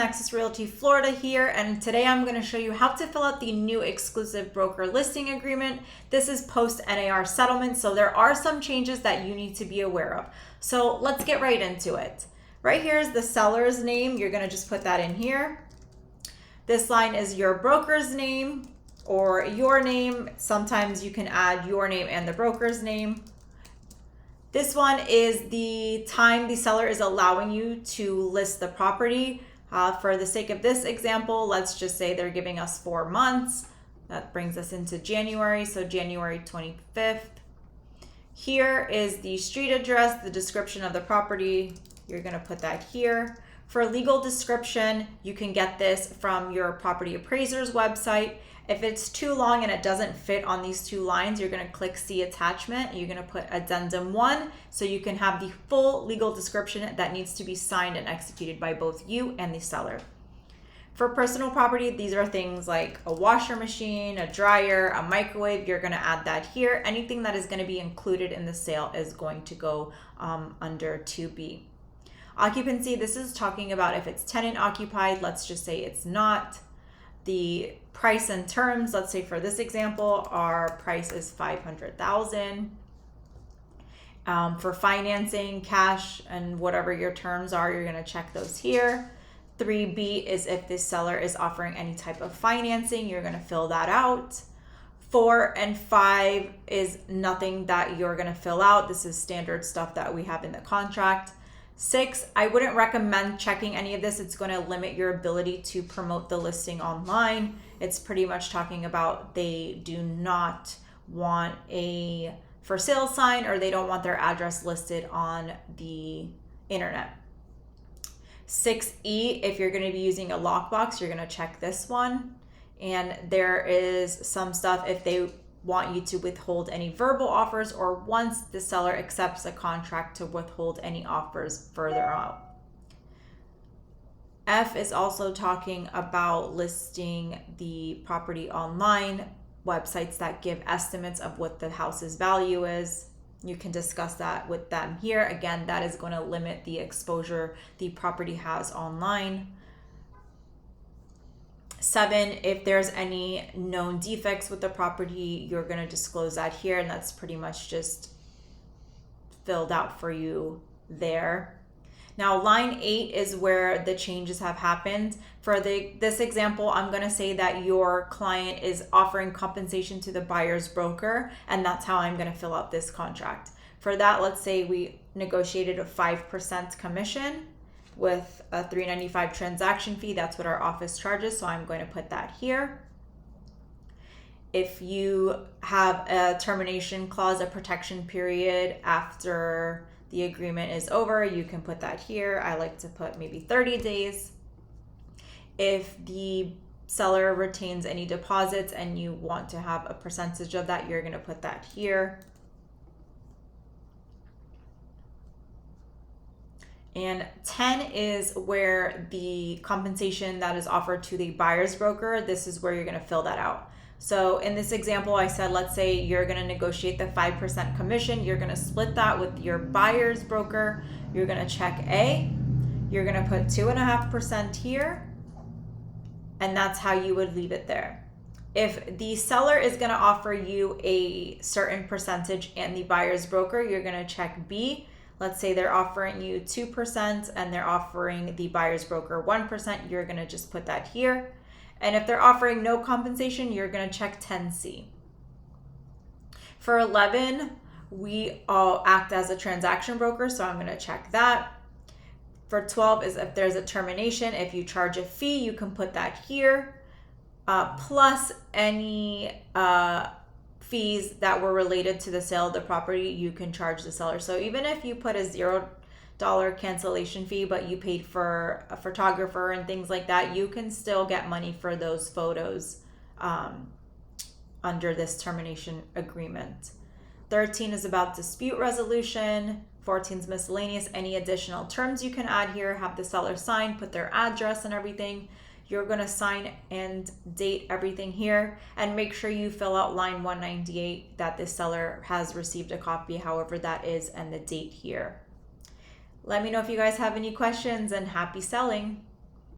Nexus Realty Florida here, and today I'm going to show you how to fill out the new exclusive broker listing agreement. This is post NAR settlement, so there are some changes that you need to be aware of. So let's get right into it. Right here is the seller's name. You're going to just put that in here. This line is your broker's name or your name. Sometimes you can add your name and the broker's name. This one is the time the seller is allowing you to list the property. For the sake of this example, let's just say they're giving us 4 months. That brings us into January, so January 25th. Here is the street address, the description of the property. You're going to put that here. For legal description, you can get this from your property appraiser's website. If it's too long and it doesn't fit on these 2 lines, you're going to click see attachment. You're going to put addendum 1 so you can have the full legal description that needs to be signed and executed by both you and the seller. For personal property, these are things like a washer machine, a dryer, a microwave. You're going to add that here. Anything that is going to be included in the sale is going to go under 2B. Occupancy, this is talking about if it's tenant occupied. Let's just say it's not. The price and terms, let's say for this example, our price is $500,000. For financing, cash, and whatever your terms are, you're going to check those here. 3B is if the seller is offering any type of financing, you're going to fill that out. 4 and 5 is nothing that you're going to fill out. This is standard stuff that we have in the contract. 6, I wouldn't recommend checking any of this. It's going to limit your ability to promote the listing online. It's pretty much talking about they do not want a for sale sign or they don't want their address listed on the internet. 6E, if you're going to be using a lockbox, you're going to check this one. And there is some stuff if they want you to withhold any verbal offers or once the seller accepts a contract to withhold any offers further out. F is also talking about listing the property online, websites that give estimates of what the house's value is. You can discuss that with them here. Again, that is going to limit the exposure the property has online. 7, if there's any known defects with the property, you're going to disclose that here, and that's pretty much just filled out for you there. Now, line 8 is where the changes have happened. For this example, I'm going to say that your client is offering compensation to the buyer's broker, and that's how I'm going to fill out this contract. For that, let's say we negotiated a 5% commission with a $395 transaction fee. That's what our office charges, so I'm going to put that here. If you have a termination clause, a protection period after the agreement is over, you can put that here. I like to put maybe 30 days. If the seller retains any deposits and you want to have a percentage of that, you're going to put that here. And 10 is where the compensation that is offered to the buyer's broker, this is where you're going to fill that out. So in this example, I said, let's say you're going to negotiate the 5% commission. You're going to split that with your buyer's broker. You're going to check A. You're going to put 2.5% here. And that's how you would leave it there. If the seller is going to offer you a certain percentage and the buyer's broker, you're going to check B. Let's say they're offering you 2% and they're offering the buyer's broker 1%. You're going to just put that here. And if they're offering no compensation, you're going to check 10C. For 11, we all act as a transaction broker, so I'm going to check that. For 12 is if there's a termination. If you charge a fee, you can put that here. Plus any fees that were related to the sale of the property, you can charge the seller. So even if you put a $0 cancellation fee, but you paid for a photographer and things like that, you can still get money for those photos under this termination agreement. 13 is about dispute resolution. 14 is miscellaneous. Any additional terms you can add here, have the seller sign, put their address and everything. You're going to sign and date everything here, and make sure you fill out line 198 that the seller has received a copy, however that is, and the date here. Let me know if you guys have any questions, and happy selling.